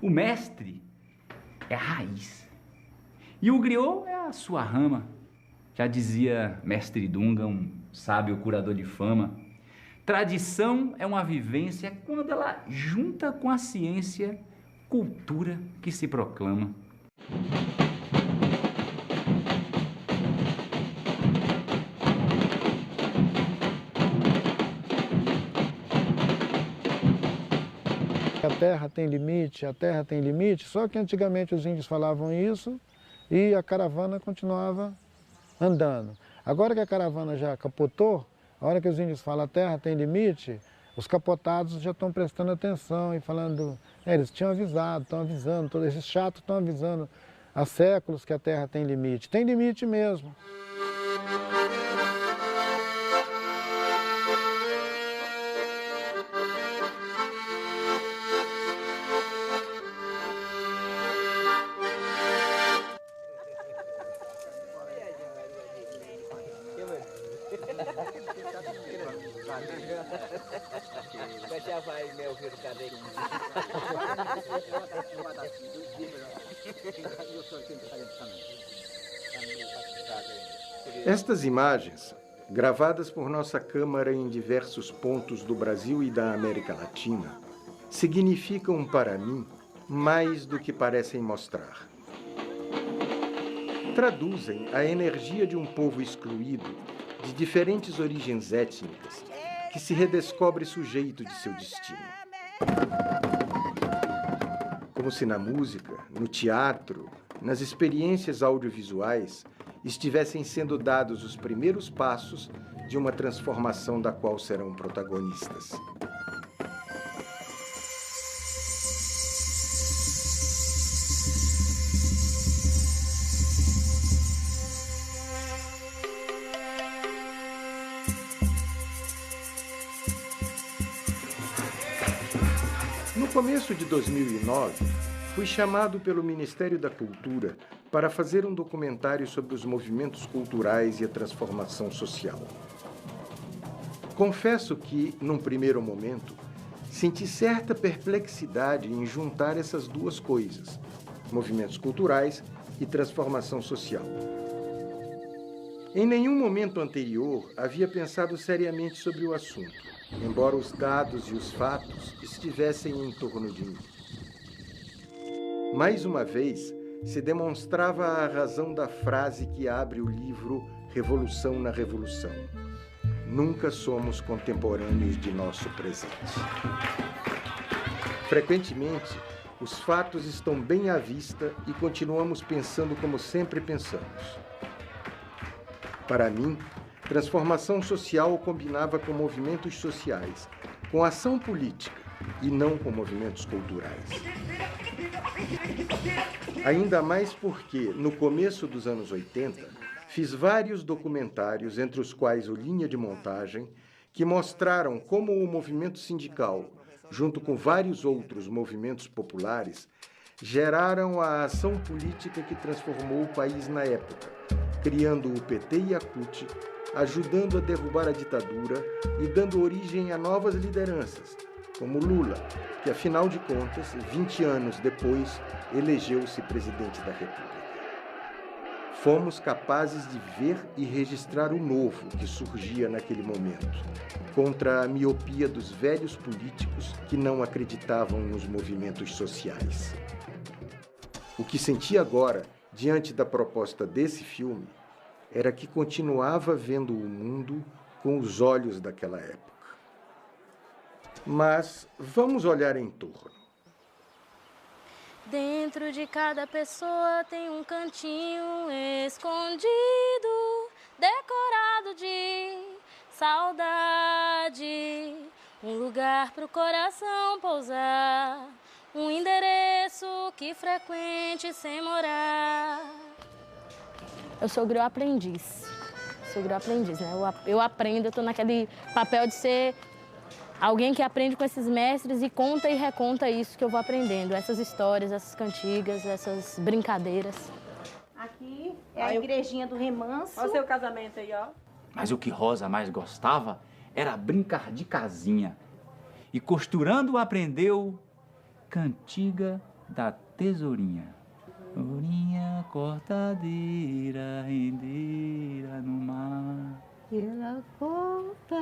O mestre é a raiz e o griot é a sua rama. Já dizia mestre Dunga, um sábio curador de fama. Tradição é uma vivência quando ela junta com a ciência, cultura que se proclama. A terra tem limite, só que antigamente os índios falavam isso e a caravana continuava andando. Agora que a caravana já capotou, a hora que os índios falam a terra tem limite, os capotados já estão prestando atenção e falando, eles tinham avisado, estão avisando, todos esses chatos estão avisando há séculos que a terra tem limite mesmo. Estas imagens, gravadas por nossa Câmara em diversos pontos do Brasil e da América Latina, significam para mim mais do que parecem mostrar. Traduzem a energia de um povo excluído, de diferentes origens étnicas, que se redescobre sujeito de seu destino. Como se na música, no teatro, nas experiências audiovisuais, estivessem sendo dados os primeiros passos de uma transformação da qual serão protagonistas. No começo de 2009, fui chamado pelo Ministério da Cultura para fazer um documentário sobre os movimentos culturais e a transformação social. Confesso que, num primeiro momento, senti certa perplexidade em juntar essas duas coisas, movimentos culturais e transformação social. Em nenhum momento anterior havia pensado seriamente sobre o assunto, embora os dados e os fatos estivessem em torno de mim. Mais uma vez, se demonstrava a razão da frase que abre o livro Revolução na Revolução. Nunca somos contemporâneos de nosso presente. Frequentemente, os fatos estão bem à vista e continuamos pensando como sempre pensamos. Para mim, transformação social combinava com movimentos sociais, com ação política e não com movimentos culturais. Ainda mais porque, no começo dos anos 80, fiz vários documentários, entre os quais o Linha de Montagem, que mostraram como o movimento sindical, junto com vários outros movimentos populares, geraram a ação política que transformou o país na época, criando o PT e a CUT, ajudando a derrubar a ditadura e dando origem a novas lideranças, como Lula, que, afinal de contas, 20 anos depois, elegeu-se presidente da República. Fomos capazes de ver e registrar o novo que surgia naquele momento, contra a miopia dos velhos políticos que não acreditavam nos movimentos sociais. O que senti agora, diante da proposta desse filme, era que continuava vendo o mundo com os olhos daquela época. Mas vamos olhar em torno. Dentro de cada pessoa tem um cantinho escondido, decorado de saudade, um lugar pro coração pousar, um endereço que frequente sem morar. Eu sou griot aprendiz, né? Eu aprendo, eu tô naquele papel de ser alguém que aprende com esses mestres e conta e reconta isso que eu vou aprendendo, essas histórias, essas cantigas, essas brincadeiras. Aqui é a igrejinha do Remanso. Olha o seu casamento aí, ó. Mas o que Rosa mais gostava era brincar de casinha. E costurando aprendeu cantiga da tesourinha. Tesourinha, cortadeira, rendeira no mar. Ela corta,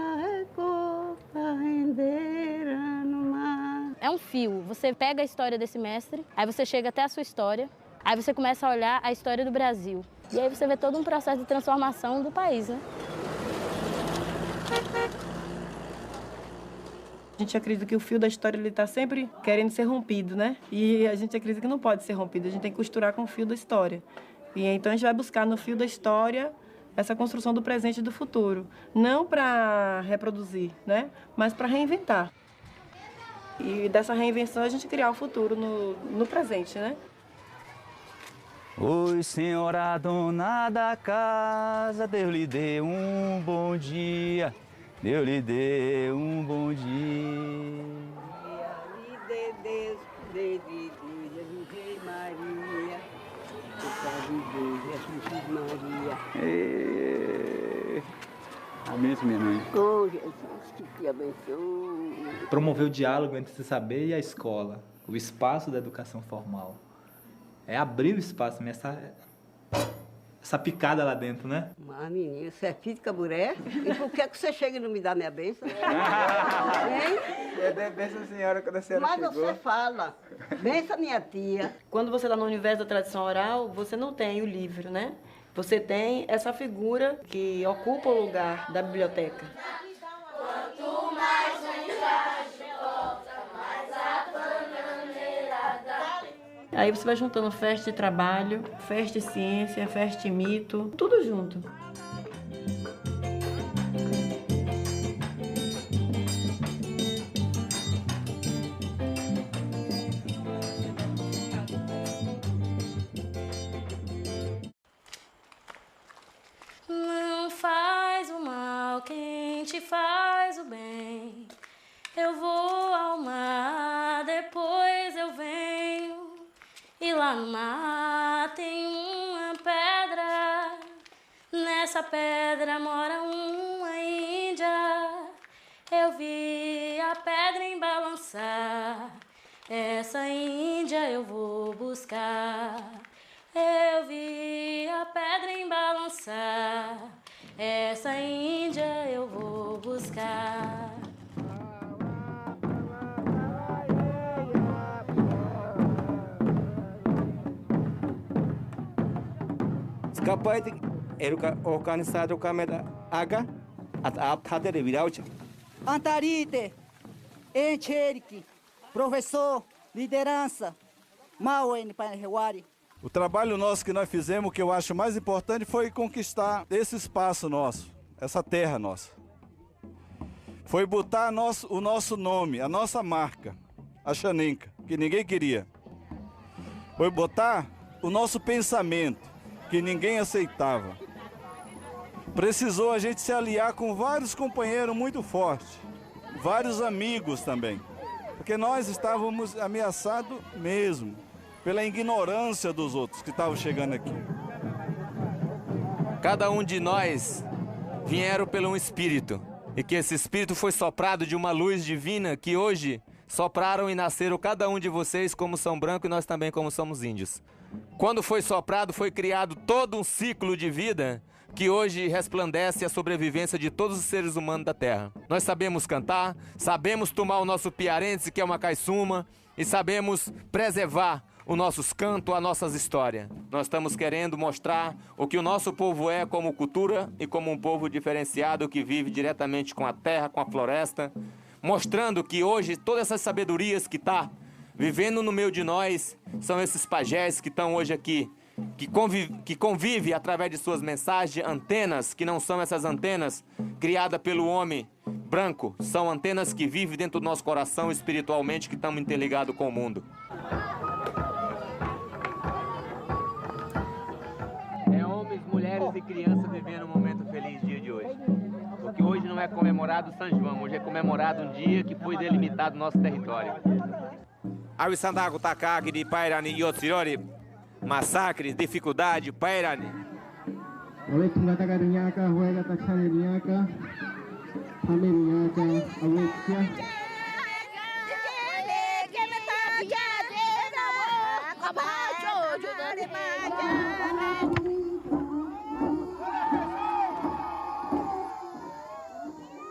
rendeira no mar. É um fio. Você pega a história desse mestre, aí você chega até a sua história, aí você começa a olhar a história do Brasil. E aí você vê todo um processo de transformação do país, né? A gente acredita que o fio da história está sempre querendo ser rompido, né? E a gente acredita que não pode ser rompido, a gente tem que costurar com o fio da história. E então a gente vai buscar no fio da história essa construção do presente e do futuro. Não para reproduzir, né? Mas para reinventar. E dessa reinvenção a gente criar o futuro no presente, né? Oi, senhora dona da casa, Deus lhe dê um bom dia. Deus lhe dê um bom dia. Lhe dê Deus, Jesus Rei Maria. Jesus Maria. Amém, minha mãe. Oh, Jesus, que te abençoe. Promover o diálogo entre o saber e a escola, o espaço da educação formal. É abrir o espaço, essa picada lá dentro, né? Mas, menina, você é filho de Caburé? E por que você chega e não me dá minha bênção? Hein? Eu dei bênção à senhora quando a senhora Mas chegou. você fala, benção minha tia. Quando você está no universo da tradição oral, você não tem o livro, né? Você tem essa figura que ocupa o lugar da biblioteca. Quanto mais mensagem volta, mais a bananeira. Aí você vai juntando festa de trabalho, festa de ciência, festa de mito, tudo junto. Não faz o mal quem te faz o bem. Eu vou ao mar, depois eu venho. E lá no mar tem uma pedra. Nessa pedra mora uma índia. Eu vi a pedra em balançar. Essa índia eu vou buscar. Eu vi a pedra em balançar. Essa índia eu vou buscar. Skapaiti eruka organizado kamera aga at aptadere viraucha. Antarite, Encheriki, professor, liderança, Mauen Panhewari. O trabalho nosso que nós fizemos, o que eu acho mais importante, foi conquistar esse espaço nosso, essa terra nossa. Foi botar o nosso nome, a nossa marca, a Xanenca, que ninguém queria. Foi botar o nosso pensamento, que ninguém aceitava. Precisou a gente se aliar com vários companheiros muito fortes, vários amigos também, porque nós estávamos ameaçados mesmo pela ignorância dos outros que estavam chegando aqui. Cada um de nós vieram pelo um espírito, e que esse espírito foi soprado de uma luz divina que hoje sopraram e nasceram cada um de vocês como são branco e nós também como somos índios. Quando foi soprado, foi criado todo um ciclo de vida que hoje resplandece a sobrevivência de todos os seres humanos da Terra. Nós sabemos cantar, sabemos tomar o nosso piarense, que é uma caiçuma, e sabemos preservar os nossos cantos, as nossas histórias. Nós estamos querendo mostrar o que o nosso povo é como cultura e como um povo diferenciado que vive diretamente com a terra, com a floresta, mostrando que hoje todas essas sabedorias que está vivendo no meio de nós são esses pajés que estão hoje aqui, que convive através de suas mensagens, antenas, que não são essas antenas criadas pelo homem branco, são antenas que vivem dentro do nosso coração espiritualmente, que estamos interligados com o mundo. É homens, mulheres e crianças vivendo um momento feliz dia de hoje. Porque hoje não é comemorado São João, hoje é comemorado um dia que foi delimitado nosso território. Avisandago Takagi de Pairani Yotsirori, massacres, dificuldade, Pairani.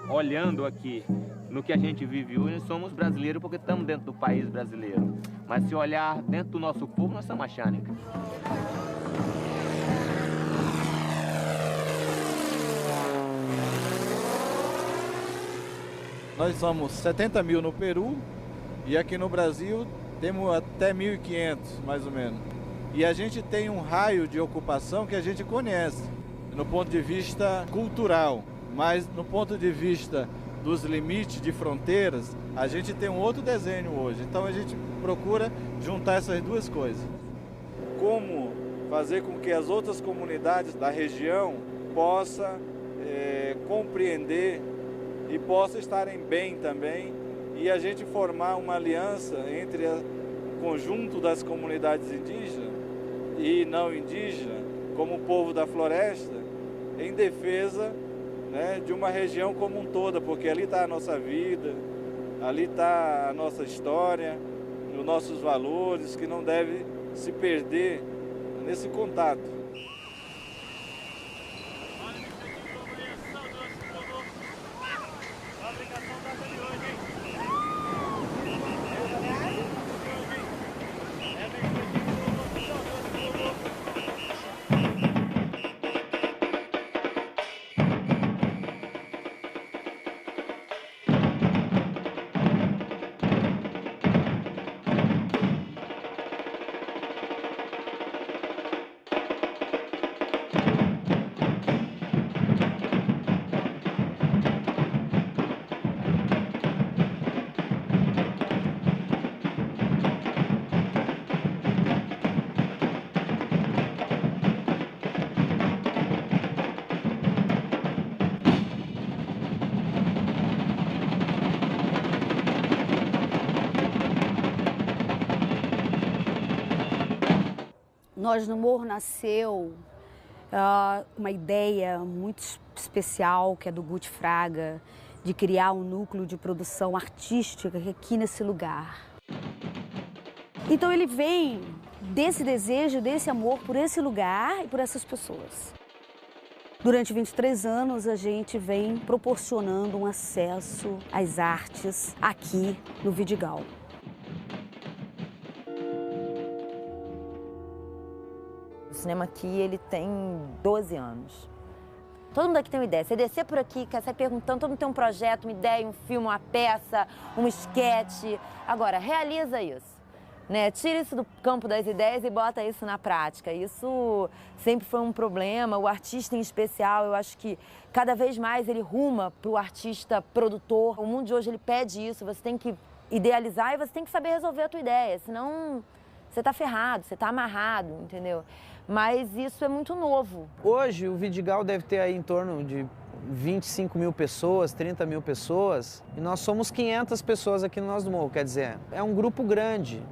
Olhando aqui no que a gente vive hoje, somos brasileiros porque estamos dentro do país brasileiro. Mas se olhar dentro do nosso povo, nós somos a Xânica. Nós somos 70 mil no Peru e aqui no Brasil temos até 1.500, mais ou menos. E a gente tem um raio de ocupação que a gente conhece, no ponto de vista cultural, mas no ponto de vista dos limites de fronteiras, a gente tem um outro desenho hoje. Então a gente procura juntar essas duas coisas. Como fazer com que as outras comunidades da região possam compreender e possam estarem bem também, e a gente formar uma aliança entre o conjunto das comunidades indígenas e não indígenas, como o povo da floresta, em defesa, né, de uma região como um todo, porque ali está a nossa vida, ali está a nossa história, os nossos valores, que não devem se perder nesse contato. Nós no Morro nasceu uma ideia muito especial, que é do Guti Fraga, de criar um núcleo de produção artística aqui nesse lugar. Então ele vem desse desejo, desse amor por esse lugar e por essas pessoas. Durante 23 anos a gente vem proporcionando um acesso às artes aqui no Vidigal. O cinema aqui, ele tem 12 anos. Todo mundo aqui tem uma ideia. Você descer por aqui, quer sair perguntando, todo mundo tem um projeto, uma ideia, um filme, uma peça, um esquete. Agora, realiza isso, né? Tira isso do campo das ideias e bota isso na prática. Isso sempre foi um problema. O artista, em especial, eu acho que cada vez mais ele ruma para o artista produtor. O mundo de hoje, ele pede isso. Você tem que idealizar e você tem que saber resolver a tua ideia. Senão, você tá ferrado, você tá amarrado, entendeu? Mas isso é muito novo. Hoje o Vidigal deve ter aí em torno de 25 mil pessoas, 30 mil pessoas, e nós somos 500 pessoas aqui no Nós do Morro, quer dizer, é um grupo grande.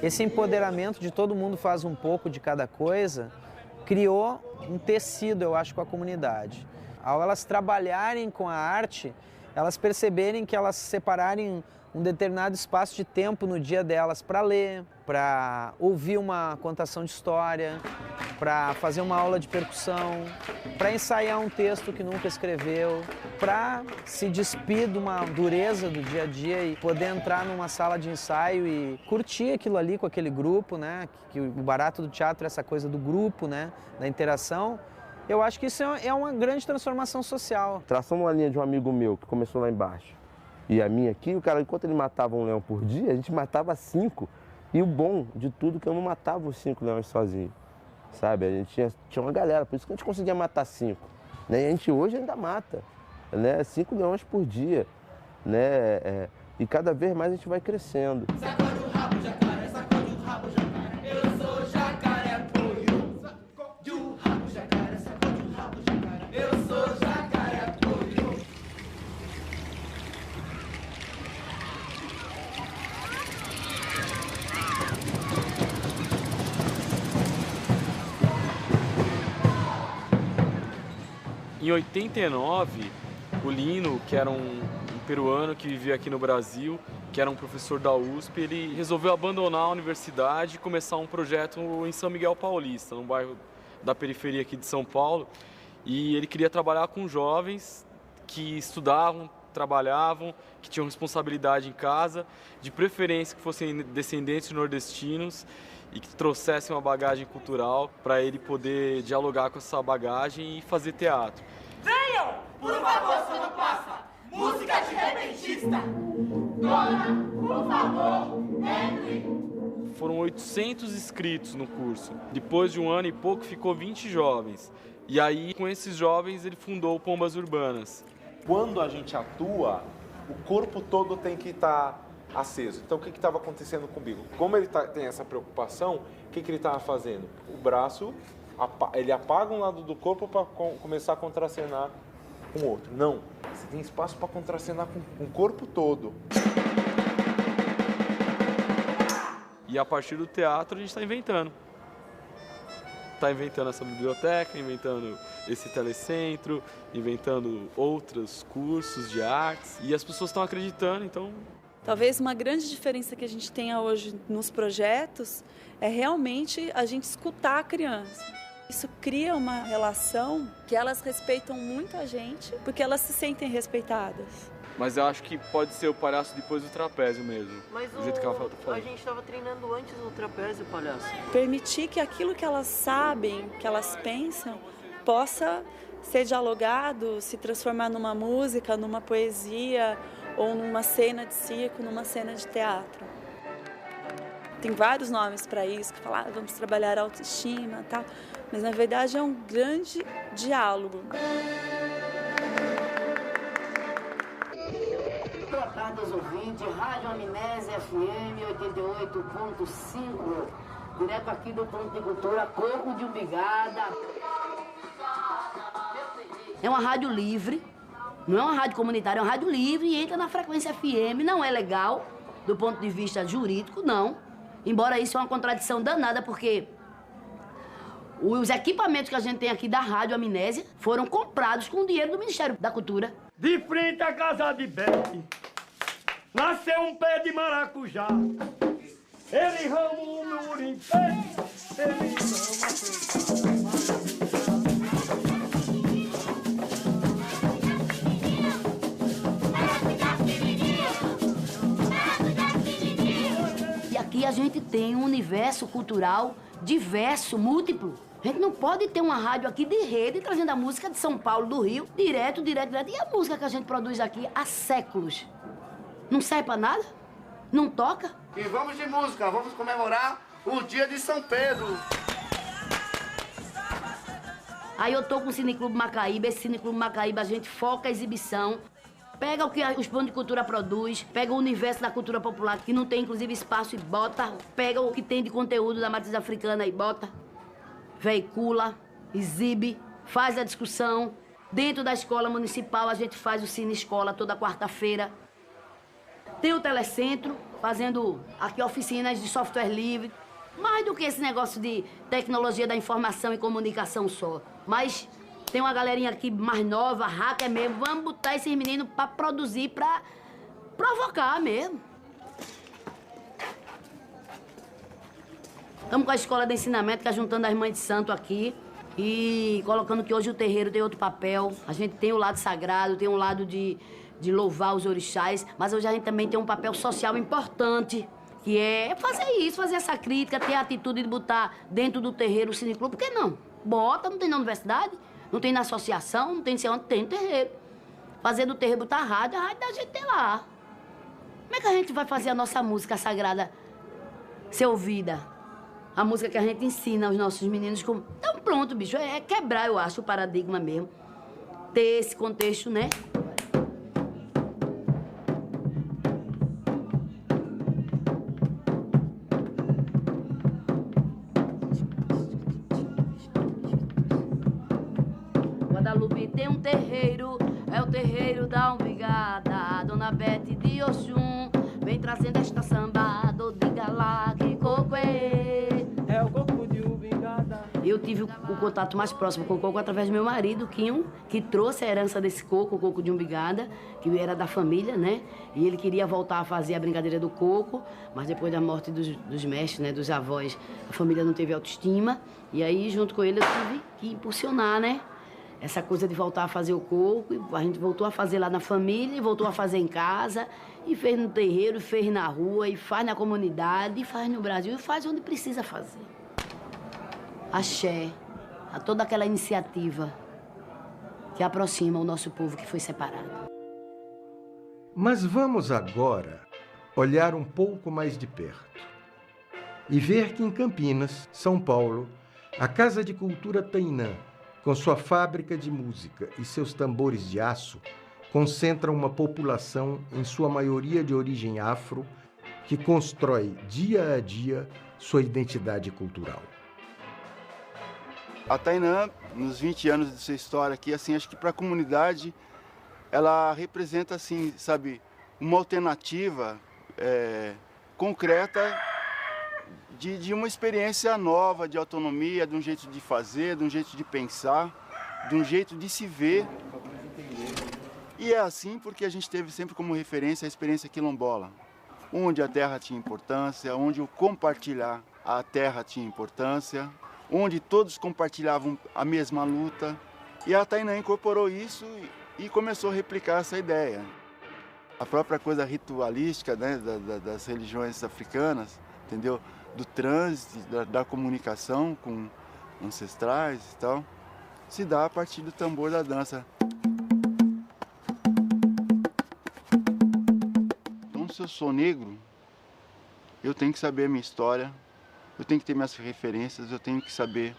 Esse empoderamento de todo mundo faz um pouco de cada coisa, criou um tecido, eu acho, com a comunidade. Ao elas trabalharem com a arte, elas perceberem que elas separarem um determinado espaço de tempo no dia delas para ler, para ouvir uma contação de história, para fazer uma aula de percussão, para ensaiar um texto que nunca escreveu, para se despir de uma dureza do dia a dia e poder entrar numa sala de ensaio e curtir aquilo ali com aquele grupo, né? Que o barato do teatro é essa coisa do grupo, né? Da interação. Eu acho que isso é uma grande transformação social. Traçamos uma linha de um amigo meu que começou lá embaixo. E a minha aqui, o cara, enquanto ele matava um leão por dia, a gente matava 5. E o bom de tudo é que eu não matava os 5 leões sozinho, sabe? A gente tinha uma galera, por isso que a gente conseguia matar 5. Né? E a gente hoje ainda mata, né? 5 leões por dia, né? E cada vez mais a gente vai crescendo. Sacode o rabo, jacaré, sacode o rabo, jacaré. Eu sou jacaré, poio. Sacode o rabo, jacaré, sacode o rabo, jacaré. Eu sou jacaré, poio. Em 89, o Lino, que era um peruano que vivia aqui no Brasil, que era um professor da USP, ele resolveu abandonar a universidade e começar um projeto em São Miguel Paulista, num bairro da periferia aqui de São Paulo. E ele queria trabalhar com jovens que estudavam, trabalhavam, que tinham responsabilidade em casa, de preferência que fossem descendentes de nordestinos e que trouxessem uma bagagem cultural para ele poder dialogar com essa bagagem e fazer teatro. Venham, por favor, quando passa, música de repentista. Dona, por favor, entre. Foram 800 inscritos no curso. Depois de um ano e pouco, ficou 20 jovens. E aí, com esses jovens, ele fundou o Pombas Urbanas. Quando a gente atua, o corpo todo tem que estar aceso. Então, o que estava acontecendo comigo? Como ele tem essa preocupação, o que ele estava fazendo? O braço, ele apaga um lado do corpo para começar a contracenar com o outro. Não, você tem espaço para contracenar com o corpo todo. E a partir do teatro, a gente está inventando. Está inventando essa biblioteca, inventando esse telecentro, inventando outros cursos de artes. E as pessoas estão acreditando, então... Talvez uma grande diferença que a gente tenha hoje nos projetos é realmente a gente escutar a criança. Isso cria uma relação que elas respeitam muito a gente, porque elas se sentem respeitadas. Mas eu acho que pode ser o palhaço depois do trapézio mesmo. Mas do jeito que ela tá falando. A gente estava treinando antes do trapézio, palhaço. Permitir que aquilo que elas sabem, que elas pensam, possa ser dialogado, se transformar numa música, numa poesia, ou numa cena de circo, numa cena de teatro. Tem vários nomes para isso, que falam, vamos trabalhar a autoestima e tal, mas na verdade é um grande diálogo. Boa tarde aos ouvintes, Rádio Amnésia FM 88.5, direto aqui do Ponto de Cultura, Corpo de Umbigada. É uma rádio livre, não é uma rádio comunitária, é uma rádio livre e entra na frequência FM, não é legal do ponto de vista jurídico, não. Embora isso é uma contradição danada, porque os equipamentos que a gente tem aqui da Rádio Amnésia foram comprados com o dinheiro do Ministério da Cultura. De frente à casa de Bete, nasceu um pé de maracujá. Ele rama o muro em pé, ele rama E aqui a gente tem um universo cultural diverso, múltiplo. A gente não pode ter uma rádio aqui de rede trazendo a música de São Paulo, do Rio, direto. E a música que a gente produz aqui há séculos? Não serve pra nada? Não toca? E vamos de música, vamos comemorar o dia de São Pedro. Aí eu tô com o Cineclube Macaíba, esse Cineclube Macaíba a gente foca a exibição, pega o que os pontos de cultura produz, pega o universo da cultura popular, que não tem inclusive espaço e bota, pega o que tem de conteúdo da matriz africana e bota, veicula, exibe, faz a discussão. Dentro da escola municipal a gente faz o Cine Escola toda quarta-feira. Tem o Telecentro, fazendo aqui oficinas de software livre. Mais do que esse negócio de tecnologia da informação e comunicação só. Mas tem uma galerinha aqui mais nova, hacker mesmo. Vamos botar esses meninos pra produzir, pra provocar mesmo. Estamos com a escola de ensinamento, que é juntando as mães de santo aqui. E colocando que hoje o terreiro tem outro papel. A gente tem o lado sagrado, tem um lado de louvar os orixás. Mas hoje a gente também tem um papel social importante. Que é fazer isso, fazer essa crítica, ter a atitude de botar dentro do terreiro o cineclube. Por que não? Bota, não tem na universidade, não tem na associação, não tem sei onde, tem no terreiro. Fazer do terreiro, botar a rádio da gente tem lá. Como é que a gente vai fazer a nossa música sagrada ser ouvida? A música que a gente ensina aos nossos meninos. Então pronto, bicho, é quebrar, eu acho, o paradigma mesmo. Ter esse contexto, né? Guadalupe tem um terreiro, é o terreiro da Umbigada. Dona Bete de Oxum vem trazendo esta samba do diga lá que coco é o corpo de Umbigada. E o tive o contato mais próximo com o coco através do meu marido, Quinho, que trouxe a herança desse coco, o coco de Umbigada, que era da família, né? E ele queria voltar a fazer a brincadeira do coco, mas depois da morte dos mestres, né, dos avós, a família não teve autoestima. E aí, junto com ele, eu tive que impulsionar, né? Essa coisa de voltar a fazer o coco, e a gente voltou a fazer lá na família, e voltou a fazer em casa, e fez no terreiro, fez na rua, e faz na comunidade, e faz no Brasil, e faz onde precisa fazer. Axé, a toda aquela iniciativa que aproxima o nosso povo que foi separado. Mas vamos agora olhar um pouco mais de perto e ver que em Campinas, São Paulo, a Casa de Cultura Tainã, com sua fábrica de música e seus tambores de aço, concentra uma população, em sua maioria de origem afro, que constrói dia a dia sua identidade cultural. A Tainã, nos 20 anos de sua história aqui, assim, acho que para a comunidade ela representa, assim, sabe, uma alternativa concreta de uma experiência nova de autonomia, de um jeito de fazer, de um jeito de pensar, de um jeito de se ver. E é assim porque a gente teve sempre como referência a experiência quilombola, onde a terra tinha importância, onde o compartilhar a terra tinha importância, onde todos compartilhavam a mesma luta. E a Tainã incorporou isso e começou a replicar essa ideia. A própria coisa ritualística, né, das religiões africanas, entendeu? Do trânsito, da comunicação com ancestrais e tal, se dá a partir do tambor da dança. Então, se eu sou negro, eu tenho que saber a minha história, eu tenho que ter minhas referências, eu tenho que saber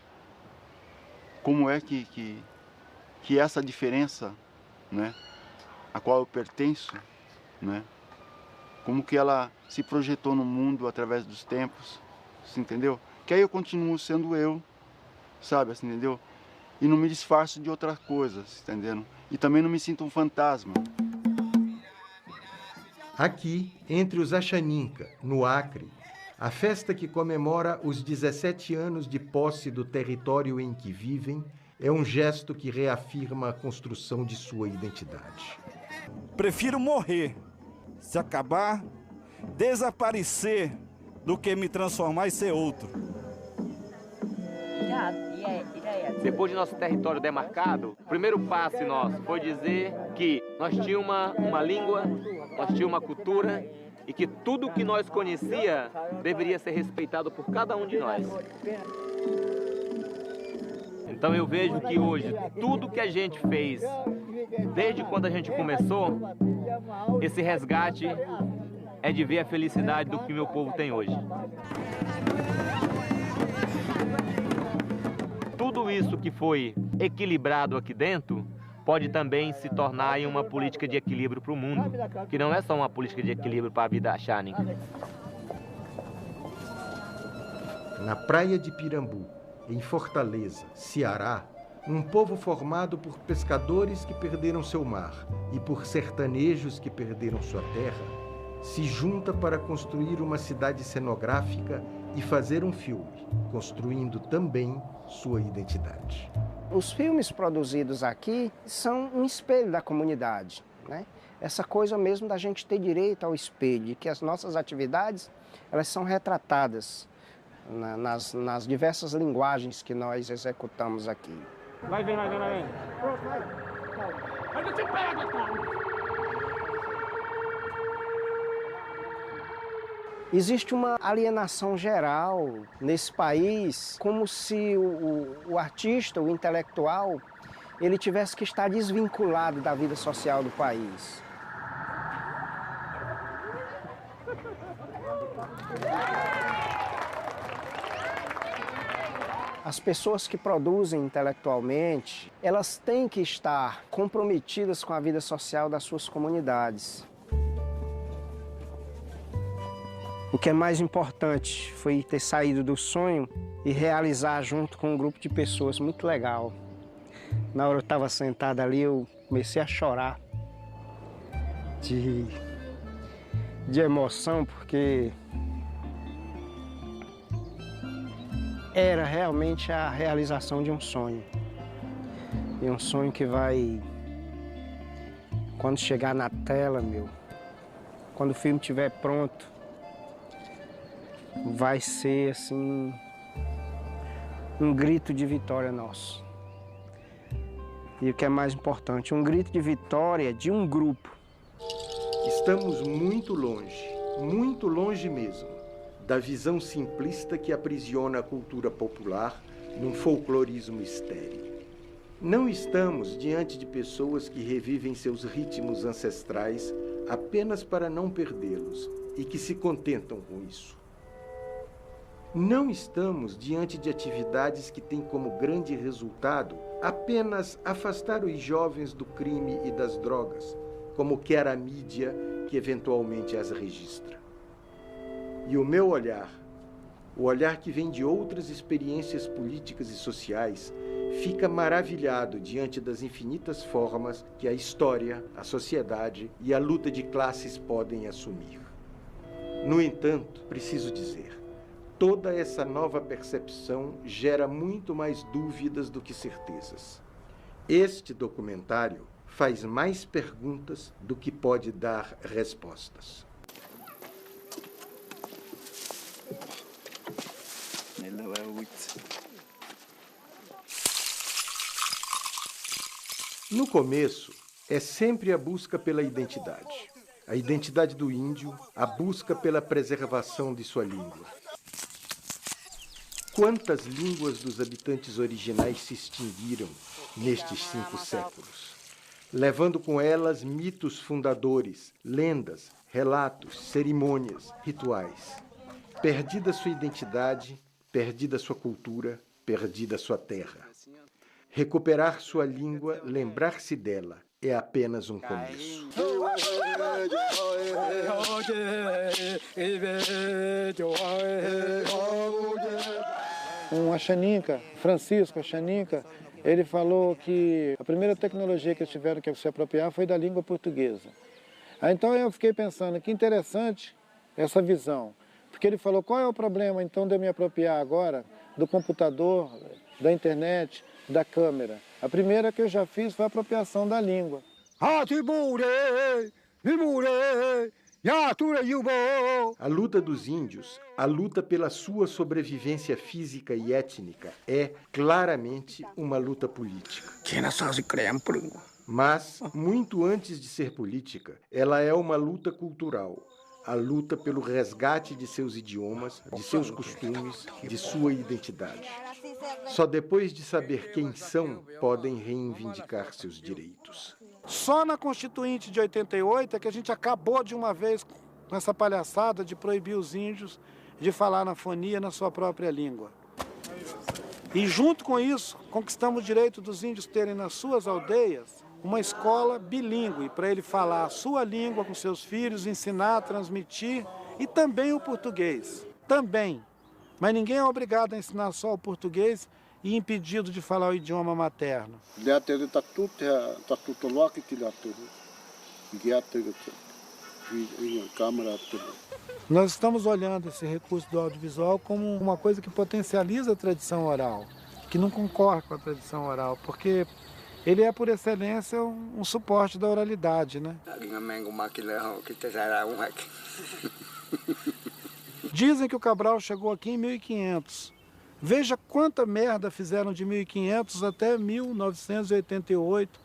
como é que essa diferença, né, a qual eu pertenço, né, como que ela se projetou no mundo através dos tempos, você entendeu? Que aí eu continuo sendo eu, sabe, assim, entendeu? E não me disfarço de outras coisas, entendendo? E também não me sinto um fantasma. Aqui, entre os Axaninca, no Acre, a festa que comemora os 17 anos de posse do território em que vivem é um gesto que reafirma a construção de sua identidade. Prefiro morrer, se acabar, desaparecer, do que me transformar e ser outro. Depois de nosso território demarcado, o primeiro passo nosso foi dizer que nós tínhamos uma língua, nós tínhamos uma cultura e que tudo que nós conhecia deveria ser respeitado por cada um de nós. Então eu vejo que hoje, tudo que a gente fez, desde quando a gente começou, esse resgate é de ver a felicidade do que meu povo tem hoje. Tudo isso que foi equilibrado aqui dentro pode também se tornar em uma política de equilíbrio para o mundo, que não é só uma política de equilíbrio para a vida axánica. Na praia de Pirambu, em Fortaleza, Ceará, um povo formado por pescadores que perderam seu mar e por sertanejos que perderam sua terra, se junta para construir uma cidade cenográfica e fazer um filme, construindo também sua identidade. Os filmes produzidos aqui são um espelho da comunidade, né? Essa coisa mesmo da gente ter direito ao espelho, que as nossas atividades elas são retratadas nas diversas linguagens que nós executamos aqui. Vai vem, vai vem, vai vem. Pronto, vai. Aí você pega, cara. Existe uma alienação geral nesse país, como se o artista, o intelectual, ele tivesse que estar desvinculado da vida social do país. As pessoas que produzem intelectualmente, elas têm que estar comprometidas com a vida social das suas comunidades. O que é mais importante foi ter saído do sonho e realizar junto com um grupo de pessoas muito legal. Na hora eu estava sentado ali, eu comecei a chorar de emoção, porque era realmente a realização de um sonho. E um sonho que vai, quando chegar na tela, quando o filme estiver pronto, vai ser assim um grito de vitória nosso. E o que é mais importante, um grito de vitória de um grupo. Estamos muito longe mesmo, da visão simplista que aprisiona a cultura popular num folclorismo estéril. Não estamos diante de pessoas que revivem seus ritmos ancestrais apenas para não perdê-los e que se contentam com isso. Não estamos diante de atividades que têm como grande resultado apenas afastar os jovens do crime e das drogas, como quer a mídia que eventualmente as registra. E o meu olhar, o olhar que vem de outras experiências políticas e sociais, fica maravilhado diante das infinitas formas que a história, a sociedade e a luta de classes podem assumir. No entanto, preciso dizer, toda essa nova percepção gera muito mais dúvidas do que certezas. Este documentário faz mais perguntas do que pode dar respostas. No começo, é sempre a busca pela identidade. A identidade do índio, a busca pela preservação de sua língua. Quantas línguas dos habitantes originais se extinguiram nestes 5 séculos, levando com elas mitos fundadores, lendas, relatos, cerimônias, rituais. Perdida sua identidade, perdida sua cultura, perdida sua terra. Recuperar sua língua, lembrar-se dela, é apenas um começo. Um Axaninca, Francisco Axaninca, ele falou que a primeira tecnologia que eles tiveram que se apropriar foi da língua portuguesa. Então eu fiquei pensando que interessante essa visão, porque ele falou, qual é o problema então de eu me apropriar agora do computador, da internet, da câmera? A primeira que eu já fiz foi a apropriação da língua. A luta dos índios, a luta pela sua sobrevivência física e étnica é claramente uma luta política. Mas, muito antes de ser política, ela é uma luta cultural. A luta pelo resgate de seus idiomas, de seus costumes, de sua identidade. Só depois de saber quem são, podem reivindicar seus direitos. Só na Constituinte de 88 é que a gente acabou de uma vez com essa palhaçada de proibir os índios de falar na fonia na sua própria língua. E junto com isso, conquistamos o direito dos índios terem nas suas aldeias uma escola bilíngue, para ele falar a sua língua com seus filhos, ensinar, transmitir, e também o português. Também. Mas ninguém é obrigado a ensinar só o português e impedido de falar o idioma materno. Nós estamos olhando esse recurso do audiovisual como uma coisa que potencializa a tradição oral, que não concorre com a tradição oral, porque ele é, por excelência, um suporte da oralidade, né? Dizem que o Cabral chegou aqui em 1500. Veja quanta merda fizeram de 1500 até 1988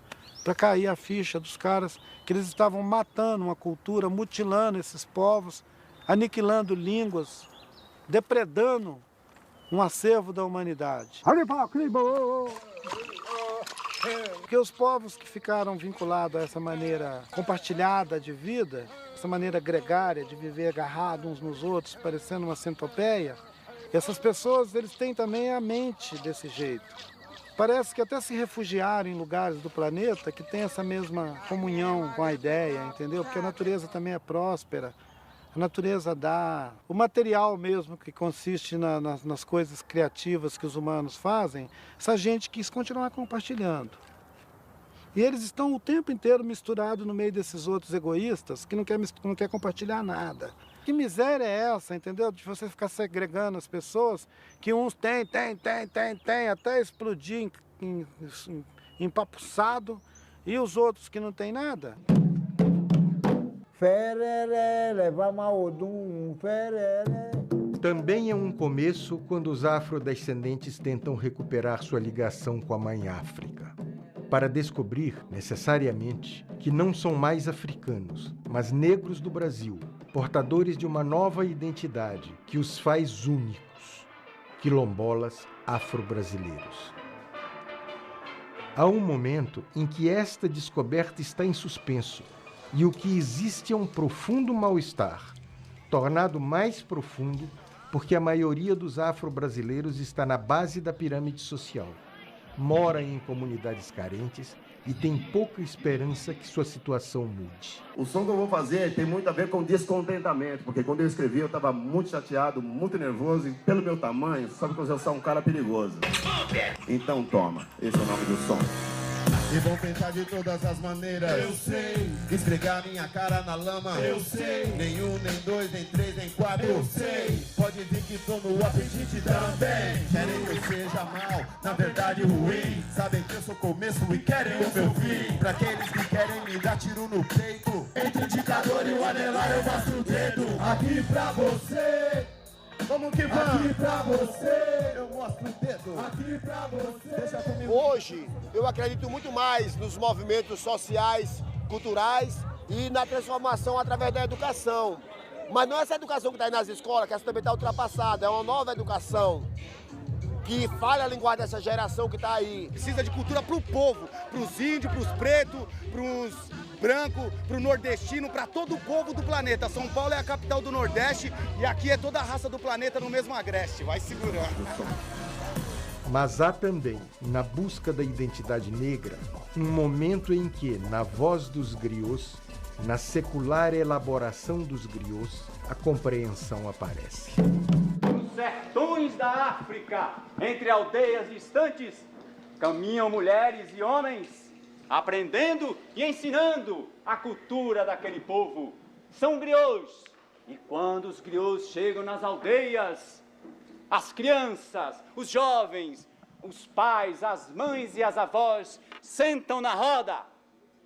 para cair a ficha dos caras que eles estavam matando uma cultura, mutilando esses povos, aniquilando línguas, depredando um acervo da humanidade. Porque os povos que ficaram vinculados a essa maneira compartilhada de vida, essa maneira gregária de viver agarrado uns nos outros, parecendo uma centopeia, essas pessoas eles têm também a mente desse jeito. Parece que até se refugiaram em lugares do planeta que tem essa mesma comunhão com a ideia, entendeu? Porque a natureza também é próspera, a natureza dá. O material mesmo que consiste nas coisas criativas que os humanos fazem, essa gente quis continuar compartilhando. E eles estão o tempo inteiro misturados no meio desses outros egoístas que não quer compartilhar nada. Que miséria é essa, entendeu? De você ficar segregando as pessoas, que uns têm, até explodir empapuçado, e os outros que não têm nada. Também é um começo quando os afrodescendentes tentam recuperar sua ligação com a Mãe África, para descobrir, necessariamente, que não são mais africanos, mas negros do Brasil, portadores de uma nova identidade que os faz únicos, quilombolas afro-brasileiros. Há um momento em que esta descoberta está em suspenso e o que existe é um profundo mal-estar, tornado mais profundo porque a maioria dos afro-brasileiros está na base da pirâmide social, mora em comunidades carentes e tem pouca esperança que sua situação mude. O som que eu vou fazer tem muito a ver com descontentamento, porque quando eu escrevi eu estava muito chateado, muito nervoso, e pelo meu tamanho, sabe que eu sou um cara perigoso. Então toma, esse é o nome do som. E vão pensar de todas as maneiras, eu sei. Esfregar minha cara na lama, eu sei. Nem um, nem dois, nem três, nem quatro, eu sei. Pode vir que tô no apetite também. Querem que eu seja mal, na verdade ruim. Sabem que eu sou começo e querem o meu fim. Pra aqueles que querem me dar tiro no peito, entre o indicador e o anelar eu mostro o dedo. Aqui pra você, como que vai? Aqui pra você, eu mostro o dedo. Aqui pra você. Deixa comigo. Hoje, eu acredito muito mais nos movimentos sociais, culturais e na transformação através da educação. Mas não é essa educação que está aí nas escolas, que essa também está ultrapassada. É uma nova educação que fala a linguagem dessa geração que está aí. Precisa de cultura para o povo, para os índios, para os pretos, para os brancos, para o nordestino, para todo o povo do planeta. São Paulo é a capital do Nordeste e aqui é toda a raça do planeta no mesmo agreste. Vai segurando. Mas há também, na busca da identidade negra, um momento em que, na voz dos griots, na secular elaboração dos griots, a compreensão aparece. Nos sertões da África, entre aldeias distantes, caminham mulheres e homens, aprendendo e ensinando a cultura daquele povo. São griots, e quando os griots chegam nas aldeias, as crianças, os jovens, os pais, as mães e as avós sentam na roda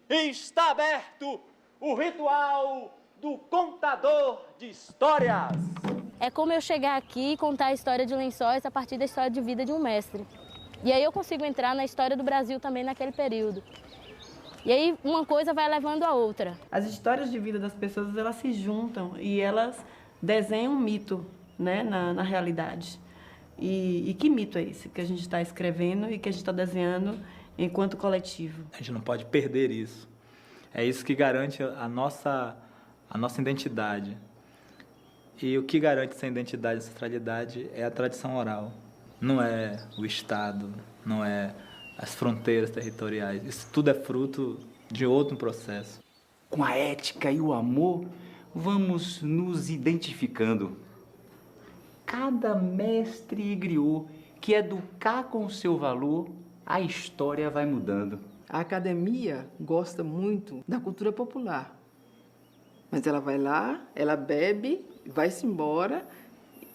e está aberto o ritual do contador de histórias. É como eu chegar aqui e contar a história de Lençóis a partir da história de vida de um mestre. E aí eu consigo entrar na história do Brasil também naquele período. E aí uma coisa vai levando a outra. As histórias de vida das pessoas, elas se juntam e elas desenham um mito, né, na realidade. E que mito é esse que a gente está escrevendo e que a gente está desenhando enquanto coletivo? A gente não pode perder isso. É isso que garante a nossa identidade. E o que garante essa identidade, essa ancestralidade é a tradição oral. Não é o Estado, não é as fronteiras territoriais. Isso tudo é fruto de outro processo. Com a ética e o amor, vamos nos identificando. Cada mestre e griot que educar com o seu valor, a história vai mudando. A academia gosta muito da cultura popular, mas ela vai lá, ela bebe, vai-se embora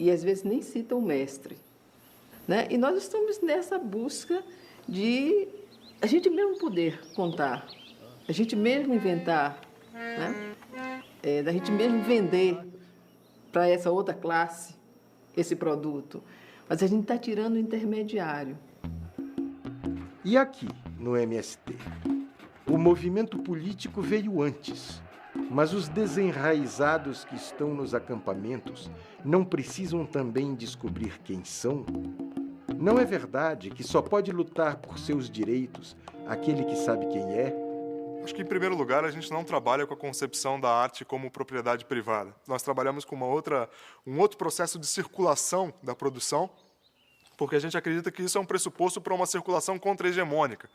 e às vezes nem cita o mestre, né? E nós estamos nessa busca de a gente mesmo poder contar, a gente mesmo inventar, né? Da gente mesmo vender para essa outra classe esse produto, mas a gente está tirando o intermediário. E aqui, no MST, o movimento político veio antes, mas os desenraizados que estão nos acampamentos não precisam também descobrir quem são? Não é verdade que só pode lutar por seus direitos aquele que sabe quem é? Acho que, em primeiro lugar, a gente não trabalha com a concepção da arte como propriedade privada. Nós trabalhamos com um outro processo de circulação da produção, porque a gente acredita que isso é um pressuposto para uma circulação contra-hegemônica,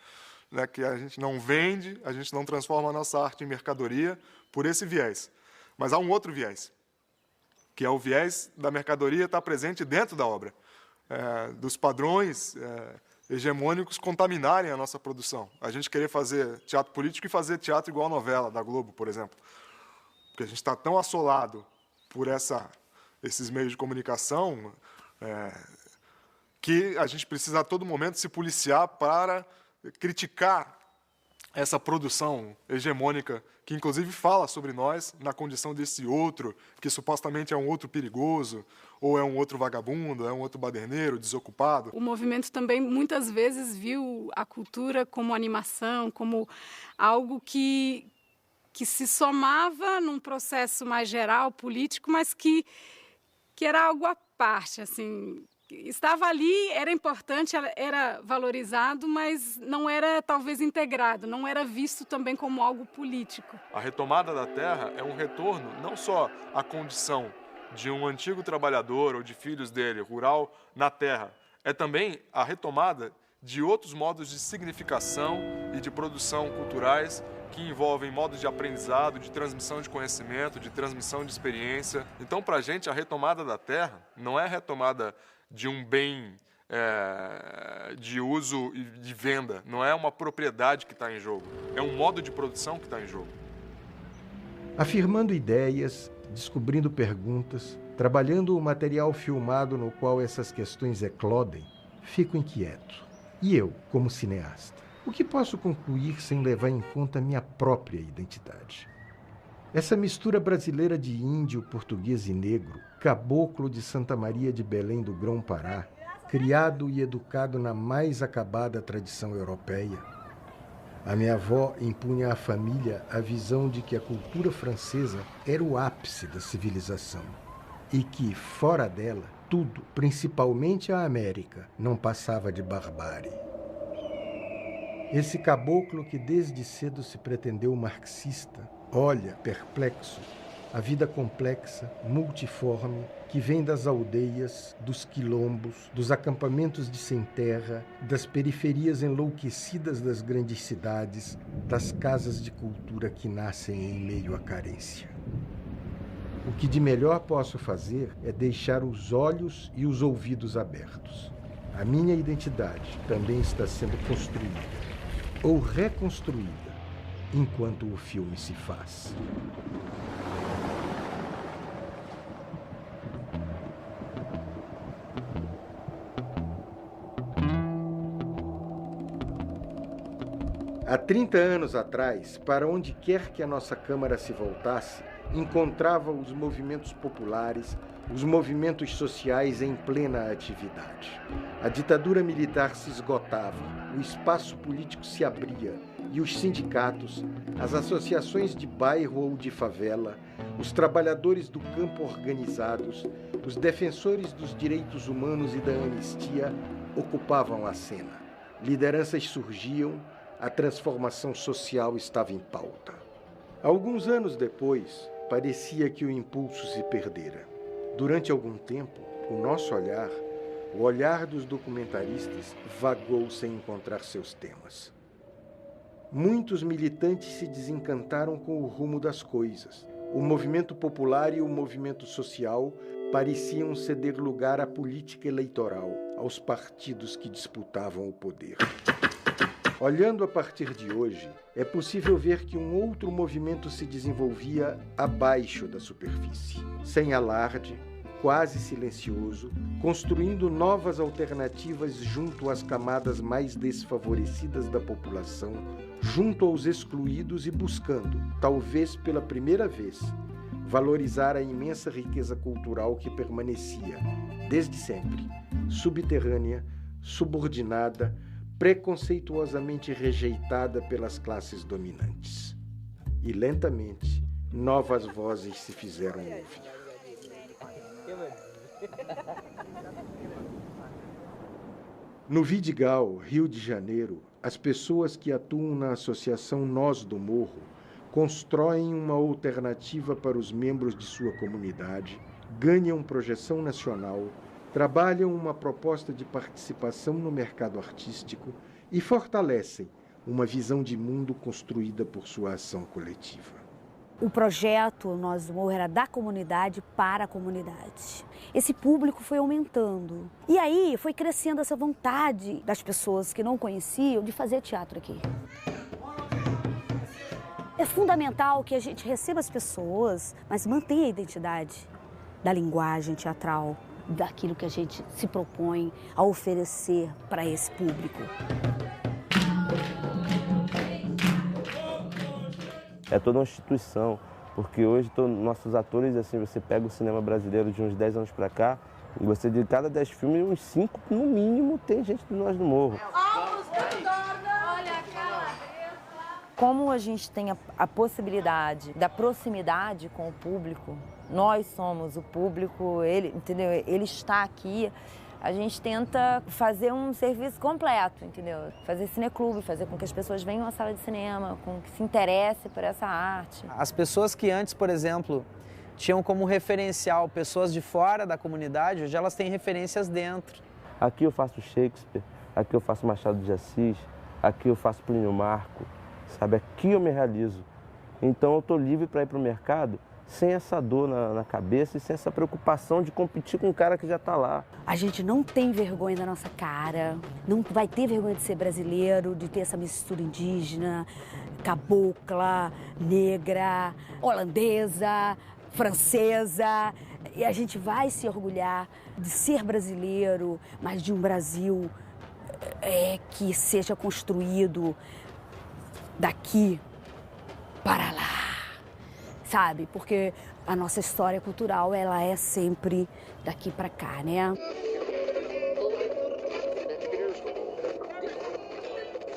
né? Que a gente não vende, a gente não transforma a nossa arte em mercadoria por esse viés. Mas há um outro viés, que é o viés da mercadoria estar presente dentro da obra, dos padrões hegemônicos contaminarem a nossa produção. A gente querer fazer teatro político e fazer teatro igual a novela da Globo, por exemplo. Porque a gente está tão assolado por esses meios de comunicação, que a gente precisa a todo momento se policiar para criticar essa produção hegemônica que, inclusive, fala sobre nós na condição desse outro, que supostamente é um outro perigoso, ou é um outro vagabundo, é um outro baderneiro, desocupado. O movimento também, muitas vezes, viu a cultura como animação, como algo que se somava num processo mais geral, político, mas que era algo à parte, assim. Estava ali, era importante, era valorizado, mas não era talvez integrado, não era visto também como algo político. A retomada da terra é um retorno não só à condição de um antigo trabalhador ou de filhos dele, rural, na terra, é também a retomada de outros modos de significação e de produção culturais que envolvem modos de aprendizado, de transmissão de conhecimento, de transmissão de experiência. Então, para a gente, a retomada da terra não é a retomada de um bem de uso e de venda, não é uma propriedade que está em jogo, é um modo de produção que está em jogo. Afirmando ideias, descobrindo perguntas, trabalhando o material filmado no qual essas questões eclodem, fico inquieto. E eu, como cineasta, o que posso concluir sem levar em conta minha própria identidade? Essa mistura brasileira de índio, português e negro, caboclo de Santa Maria de Belém do Grão-Pará, criado e educado na mais acabada tradição europeia. A minha avó impunha à família a visão de que a cultura francesa era o ápice da civilização e que, fora dela, tudo, principalmente a América, não passava de barbárie. Esse caboclo que desde cedo se pretendeu marxista, olha, perplexo, a vida complexa, multiforme, que vem das aldeias, dos quilombos, dos acampamentos de sem terra, das periferias enlouquecidas das grandes cidades, das casas de cultura que nascem em meio à carência. O que de melhor posso fazer é deixar os olhos e os ouvidos abertos. A minha identidade também está sendo construída, ou reconstruída, enquanto o filme se faz. Há 30 anos atrás, para onde quer que a nossa Câmara se voltasse, encontrava os movimentos populares, os movimentos sociais em plena atividade. A ditadura militar se esgotava, o espaço político se abria e os sindicatos, as associações de bairro ou de favela, os trabalhadores do campo organizados, os defensores dos direitos humanos e da anistia ocupavam a cena. Lideranças surgiam, a transformação social estava em pauta. Alguns anos depois, parecia que o impulso se perdera. Durante algum tempo, o nosso olhar, o olhar dos documentaristas, vagou sem encontrar seus temas. Muitos militantes se desencantaram com o rumo das coisas. O movimento popular e o movimento social pareciam ceder lugar à política eleitoral, aos partidos que disputavam o poder. Olhando a partir de hoje, é possível ver que um outro movimento se desenvolvia abaixo da superfície, sem alarde, quase silencioso, construindo novas alternativas junto às camadas mais desfavorecidas da população, junto aos excluídos e buscando, talvez pela primeira vez, valorizar a imensa riqueza cultural que permanecia, desde sempre, subterrânea, subordinada, preconceituosamente rejeitada pelas classes dominantes. E lentamente, novas vozes se fizeram ouvir. No Vidigal, Rio de Janeiro, as pessoas que atuam na Associação Nós do Morro constroem uma alternativa para os membros de sua comunidade, ganham projeção nacional, trabalham uma proposta de participação no mercado artístico e fortalecem uma visão de mundo construída por sua ação coletiva. O projeto Nós do Morro era da comunidade para a comunidade. Esse público foi aumentando. E aí foi crescendo essa vontade das pessoas que não conheciam de fazer teatro aqui. É fundamental que a gente receba as pessoas, mas mantenha a identidade. da linguagem teatral, daquilo que a gente se propõe a oferecer para esse público. É toda uma instituição, porque hoje nossos atores, assim, você pega o cinema brasileiro de uns 10 anos para cá, e você de cada 10 filmes, uns 5 no mínimo tem gente do Nós do Morro. Como a gente tem a possibilidade da proximidade com o público, nós somos o público, ele, entendeu? Ele está aqui, a gente tenta fazer um serviço completo, entendeu? Fazer cineclube, fazer com que as pessoas venham à sala de cinema, com que se interessem por essa arte. As pessoas que antes, por exemplo, tinham como referencial pessoas de fora da comunidade, hoje elas têm referências dentro. Aqui eu faço Shakespeare, aqui eu faço Machado de Assis, aqui eu faço Plínio Marco, sabe? Aqui eu me realizo. Então eu estou livre para ir para o mercado sem essa dor na cabeça e sem essa preocupação de competir com um cara que já está lá. A gente não tem vergonha da nossa cara, não vai ter vergonha de ser brasileiro, de ter essa mistura indígena, cabocla, negra, holandesa, francesa. E a gente vai se orgulhar de ser brasileiro, mas de um Brasil que seja construído daqui para lá. Sabe? Porque a nossa história cultural, ela é sempre daqui para cá, né?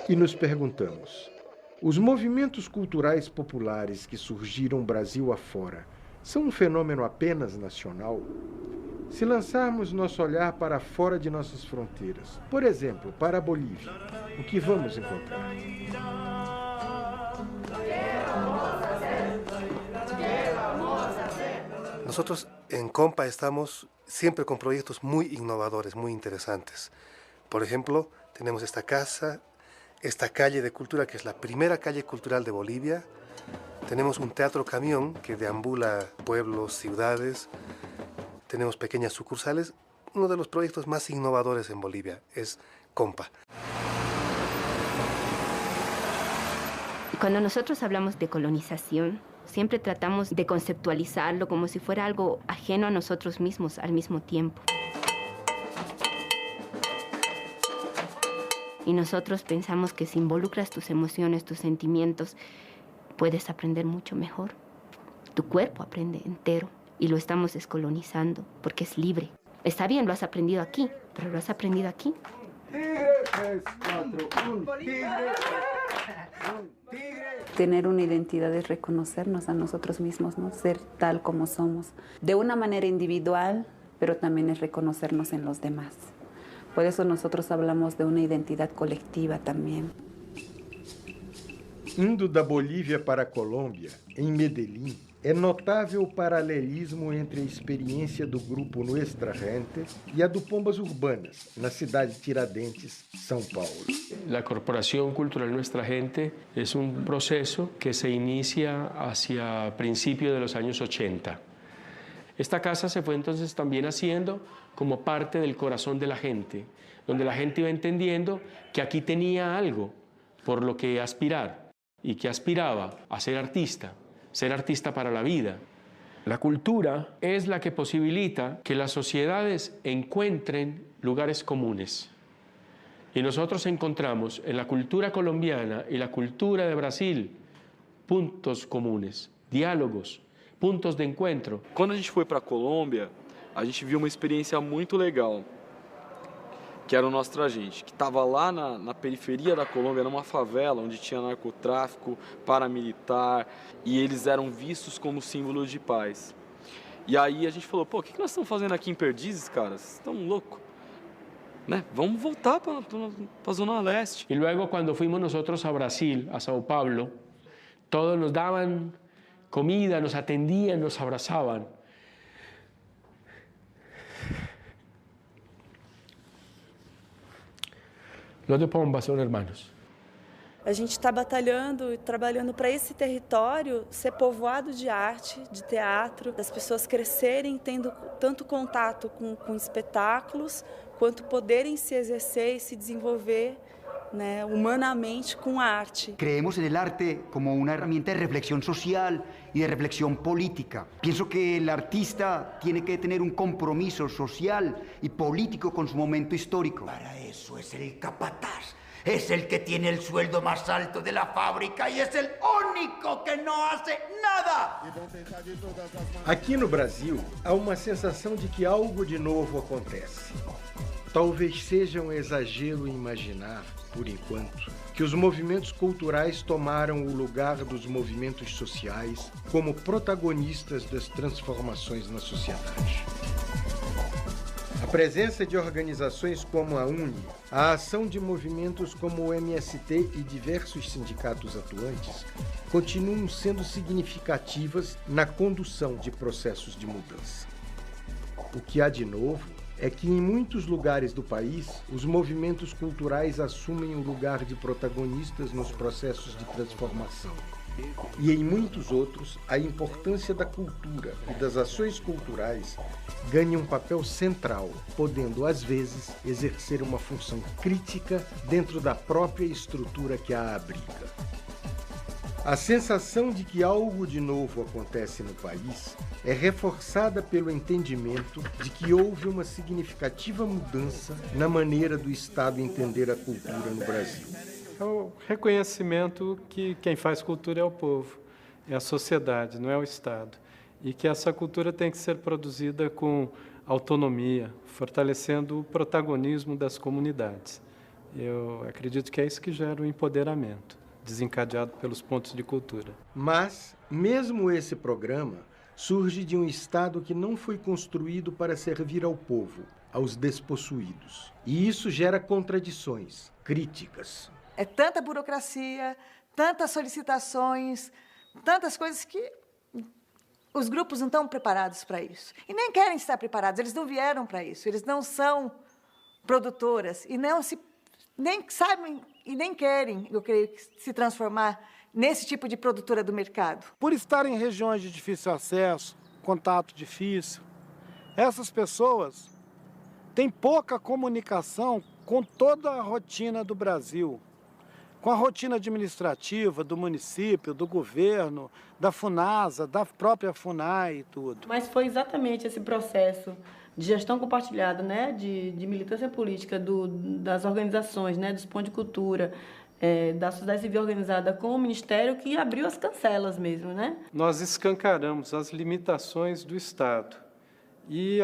E nos perguntamos, os movimentos culturais populares que surgiram Brasil afora são um fenômeno apenas nacional? Se lançarmos nosso olhar para fora de nossas fronteiras, por exemplo, para a Bolívia, o que vamos encontrar? Nosotros en Compa estamos siempre con proyectos muy innovadores, muy interesantes. Por ejemplo, tenemos esta casa, esta calle de cultura que es la primera calle cultural de Bolivia. Tenemos un teatro camión que deambula pueblos, ciudades. Tenemos pequeñas sucursales. Uno de los proyectos más innovadores en Bolivia es Compa. Cuando nosotros hablamos de colonización, siempre tratamos de conceptualizarlo como si fuera algo ajeno a nosotros mismos al mismo tiempo. Y nosotros pensamos que si involucras tus emociones, tus sentimientos, puedes aprender mucho mejor. Tu cuerpo aprende entero y lo estamos descolonizando porque es libre. Está bien, lo has aprendido aquí, pero lo has aprendido aquí. Tener una identidad es reconocernos a nosotros mismos, ¿no? Ser tal como somos, de una manera individual, pero también es reconocernos en los demás. Por eso nosotros hablamos de una identidad colectiva también. Indo da Bolívia para a Colômbia, em Medellín, é notável o paralelismo entre a experiência do grupo Nuestra Gente e a do Pombas Urbanas, na cidade de Tiradentes, São Paulo. La Corporación Cultural Nuestra Gente es un proceso que se inicia hacia principios de los años 80. Esta casa se fue entonces también haciendo como parte del corazón de la gente, donde la gente iba entendiendo que aquí tenía algo por lo que aspirar y que aspiraba a ser artista para la vida. La cultura es la que posibilita que las sociedades encuentren lugares comunes. Y nosotros encontramos en la cultura colombiana y la cultura de Brasil puntos comunes, diálogos, pontos de encontro. Quando a gente foi para a Colômbia, a gente viu uma experiência muito legal, que era o Nostra Gente, que estava lá na periferia da Colômbia, numa favela onde tinha narcotráfico, paramilitar, e eles eram vistos como símbolos de paz. E aí a gente falou, pô, o que nós estamos fazendo aqui em Perdizes, cara? Vocês estão loucos? Né? Vamos voltar para a Zona Leste. E logo, quando fomos nós a Brasil, a São Paulo, todos nos davam comida, nos atendiam, nos abraçavam. Los de Pomba são irmãos. A gente está batalhando e trabalhando para esse território ser povoado de arte, de teatro, das pessoas crescerem tendo tanto contato com espetáculos, quanto poderem se exercer e se desenvolver né, humanamente com a arte. Creemos en el arte como una herramienta de reflexión social y de reflexión política. Pienso que el artista tiene que tener un compromiso social y político con su momento histórico. Para eso es el capataz. Es el que tiene el sueldo más alto de la fábrica y es el único que no hace nada. Aqui no Brasil, há uma sensação de que algo de novo acontece. Talvez seja um exagero imaginar, por enquanto, que os movimentos culturais tomaram o lugar dos movimentos sociais como protagonistas das transformações na sociedade. A presença de organizações como a UNE, a ação de movimentos como o MST e diversos sindicatos atuantes continuam sendo significativas na condução de processos de mudança. O que há de novo é que em muitos lugares do país, os movimentos culturais assumem o lugar de protagonistas nos processos de transformação. E em muitos outros, a importância da cultura e das ações culturais ganha um papel central, podendo, às vezes, exercer uma função crítica dentro da própria estrutura que a abriga. A sensação de que algo de novo acontece no país é reforçada pelo entendimento de que houve uma significativa mudança na maneira do Estado entender a cultura no Brasil. É o reconhecimento que quem faz cultura é o povo, é a sociedade, não é o Estado. E que essa cultura tem que ser produzida com autonomia, fortalecendo o protagonismo das comunidades. Eu acredito que é isso que gera o empoderamento, desencadeado pelos pontos de cultura. Mas, mesmo esse programa surge de um Estado que não foi construído para servir ao povo, aos despossuídos. E isso gera contradições, críticas. É tanta burocracia, tantas solicitações, tantas coisas que os grupos não estão preparados para isso. E nem querem estar preparados, eles não vieram para isso, eles não são produtoras e nem sabem e nem querem, eu creio, se transformar nesse tipo de produtora do mercado. Por estar em regiões de difícil acesso, contato difícil, essas pessoas têm pouca comunicação com toda a rotina do Brasil, com a rotina administrativa do município, do governo, da FUNASA, da própria FUNAI e tudo. Mas foi exatamente esse processo de gestão compartilhada, né, de militância política das organizações, né, dos pontos de cultura, da sociedade civil organizada com o Ministério que abriu as cancelas mesmo, né? Nós escancaramos as limitações do Estado e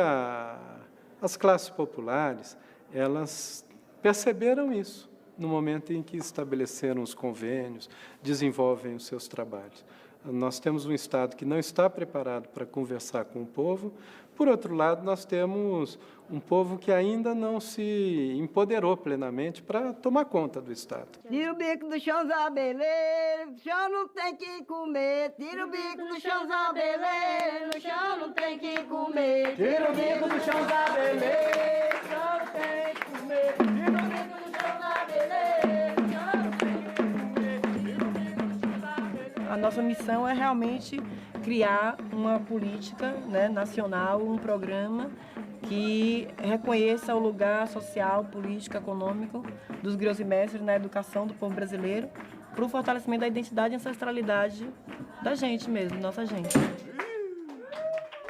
as classes populares, elas perceberam isso no momento em que estabeleceram os convênios, desenvolvem os seus trabalhos. Nós temos um Estado que não está preparado para conversar com o povo. Por outro lado, nós temos um povo que ainda não se empoderou plenamente para tomar conta do Estado. Tira o bico do chão, zabeleiro, no chão não tem que comer. Tira o bico do chão, zabeleiro, no chão não tem que comer. Tira o bico do chão, zabeleiro, no chão não tem que comer. Tira o bico do chão, zabeleiro, no chão não tem que comer. Tira o bico do chão, zabeleiro. A nossa missão é realmente criar uma política, né, nacional, um programa que reconheça o lugar social, político, econômico dos griots e mestres na educação do povo brasileiro para o fortalecimento da identidade e ancestralidade da gente mesmo, nossa gente.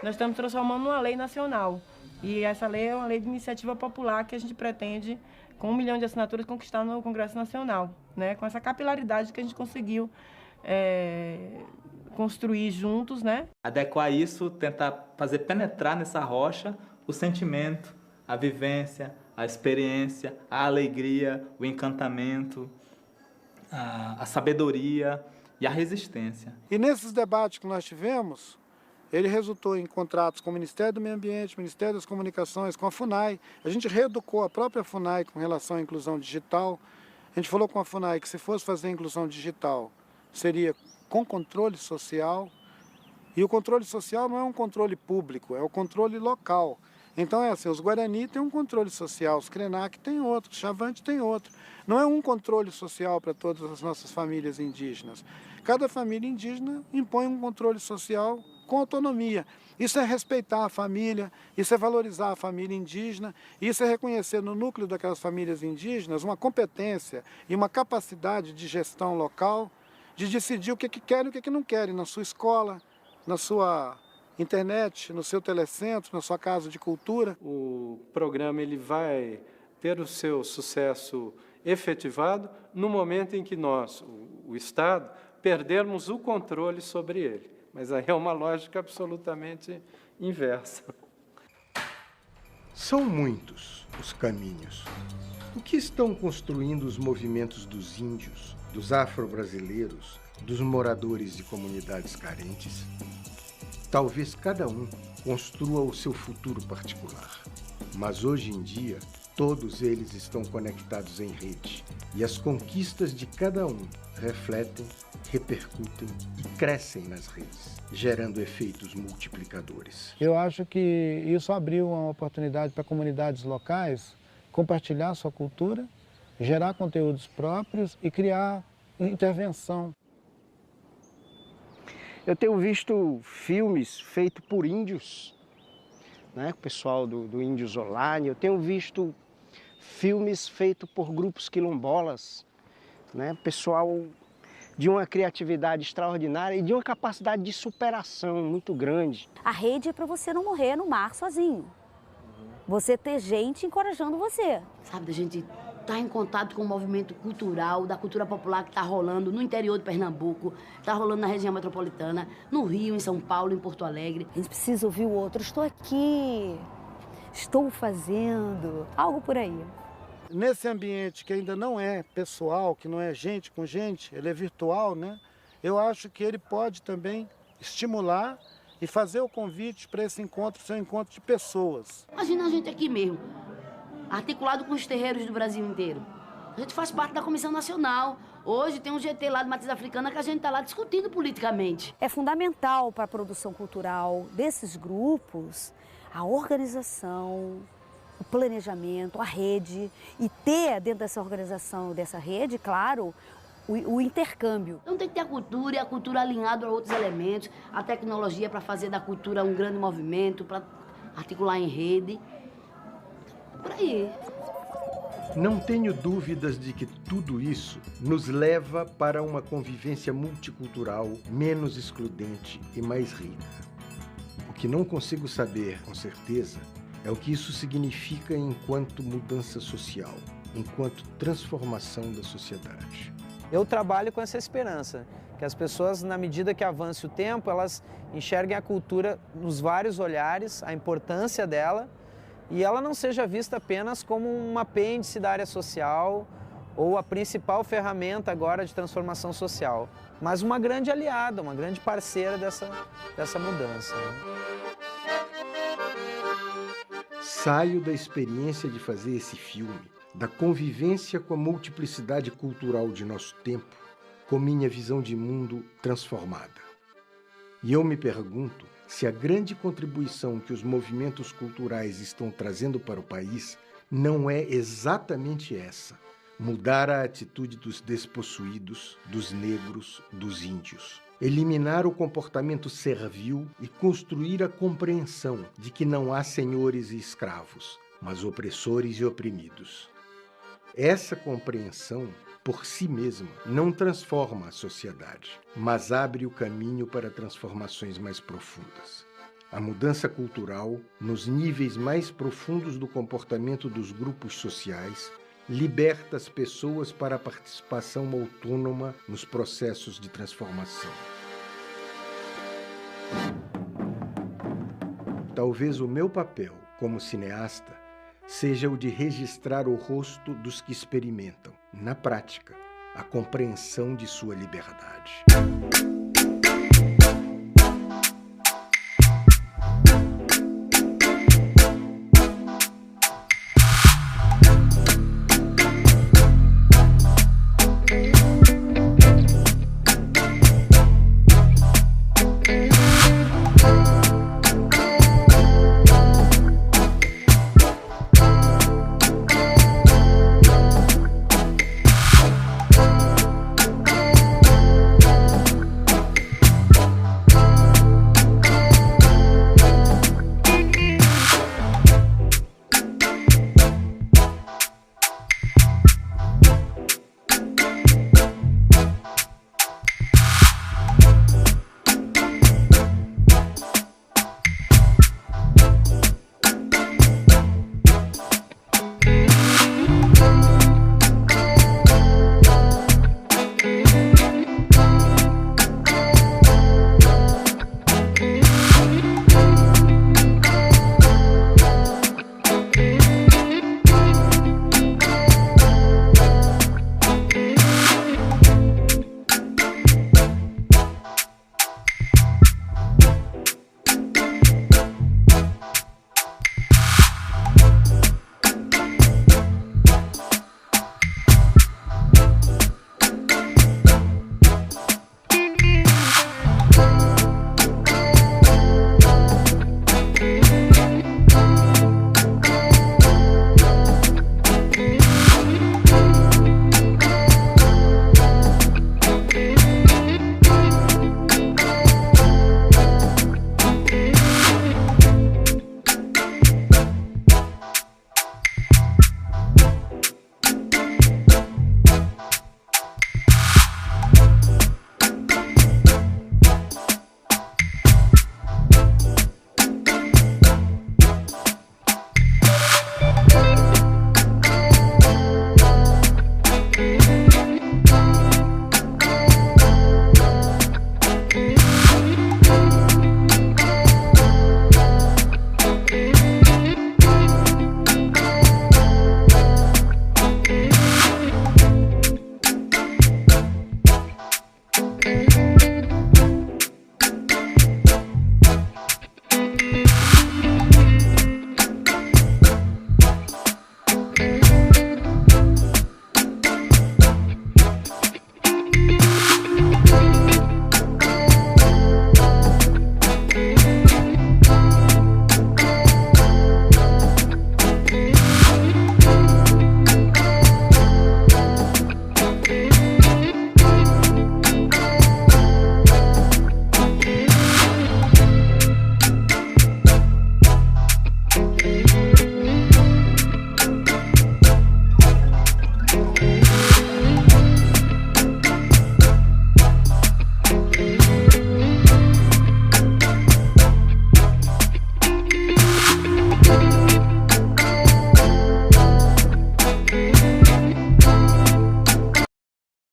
Nós estamos transformando numa lei nacional e essa lei é uma lei de iniciativa popular que a gente pretende, com 1 milhão de assinaturas, conquistar no Congresso Nacional, né, com essa capilaridade que a gente conseguiu construir juntos, né? Adequar isso, tentar fazer penetrar nessa rocha o sentimento, a vivência, a experiência, a alegria, o encantamento, a sabedoria e a resistência. E nesses debates que nós tivemos, ele resultou em contratos com o Ministério do Meio Ambiente, Ministério das Comunicações, com a FUNAI. A gente reeducou a própria FUNAI com relação à inclusão digital. A gente falou com a FUNAI que se fosse fazer a inclusão digital, seria com controle social. E o controle social não é um controle público, é o controle local. Então é assim, os Guarani têm um controle social, os Krenak têm outro, os Chavante têm outro. Não é um controle social para todas as nossas famílias indígenas. Cada família indígena impõe um controle social com autonomia. Isso é respeitar a família, isso é valorizar a família indígena, isso é reconhecer no núcleo daquelas famílias indígenas uma competência e uma capacidade de gestão local, de decidir o que querem e o que não querem na sua escola, na sua internet, no seu telecentro, na sua casa de cultura. O programa ele vai ter o seu sucesso efetivado no momento em que nós, o Estado, perdermos o controle sobre ele. Mas aí é uma lógica absolutamente inversa. São muitos os caminhos. O que estão construindo os movimentos dos índios, dos afro-brasileiros, dos moradores de comunidades carentes? Talvez cada um construa o seu futuro particular. Mas hoje em dia, todos eles estão conectados em rede. E as conquistas de cada um refletem, repercutem e crescem nas redes, gerando efeitos multiplicadores. Eu acho que isso abriu uma oportunidade para comunidades locais compartilhar sua cultura, gerar conteúdos próprios e criar intervenção. Eu tenho visto filmes feitos por índios, né? O pessoal do Índios Online. Eu tenho visto filmes feitos por grupos quilombolas, né? Pessoal de uma criatividade extraordinária e de uma capacidade de superação muito grande. A rede é para você não morrer no mar sozinho. Você ter gente encorajando você. Sabe, da gente estar em contato com o movimento cultural, da cultura popular que está rolando no interior de Pernambuco, está rolando na região metropolitana, no Rio, em São Paulo, em Porto Alegre. A gente precisa ouvir o outro. Estou aqui, estou fazendo, algo por aí. Nesse ambiente que ainda não é pessoal, que não é gente com gente, ele é virtual, né? Eu acho que ele pode também estimular e fazer o convite para esse encontro ser um encontro de pessoas. Imagina a gente aqui mesmo, articulado com os terreiros do Brasil inteiro. A gente faz parte da Comissão Nacional. Hoje tem um GT lá de Matriz Africana que a gente está lá discutindo politicamente. É fundamental para a produção cultural desses grupos a organização, o planejamento, a rede, e ter dentro dessa organização, dessa rede, claro, o intercâmbio. Então tem que ter a cultura e a cultura alinhada a outros elementos, a tecnologia para fazer da cultura um grande movimento, para articular em rede. Por aí. Não tenho dúvidas de que tudo isso nos leva para uma convivência multicultural menos excludente e mais rica. O que não consigo saber com certeza é o que isso significa enquanto mudança social, enquanto transformação da sociedade. Eu trabalho com essa esperança, que as pessoas, na medida que avance o tempo, elas enxerguem a cultura nos vários olhares, a importância dela, e ela não seja vista apenas como um apêndice da área social ou a principal ferramenta agora de transformação social, mas uma grande aliada, uma grande parceira dessa mudança. Saio da experiência de fazer esse filme, da convivência com a multiplicidade cultural de nosso tempo, com minha visão de mundo transformada. E eu me pergunto se a grande contribuição que os movimentos culturais estão trazendo para o país não é exatamente essa: mudar a atitude dos despossuídos, dos negros, dos índios. Eliminar o comportamento servil e construir a compreensão de que não há senhores e escravos, mas opressores e oprimidos. Essa compreensão, por si mesma, não transforma a sociedade, mas abre o caminho para transformações mais profundas. A mudança cultural, nos níveis mais profundos do comportamento dos grupos sociais, liberta as pessoas para a participação autônoma nos processos de transformação. Talvez o meu papel como cineasta seja o de registrar o rosto dos que experimentam, na prática, a compreensão de sua liberdade.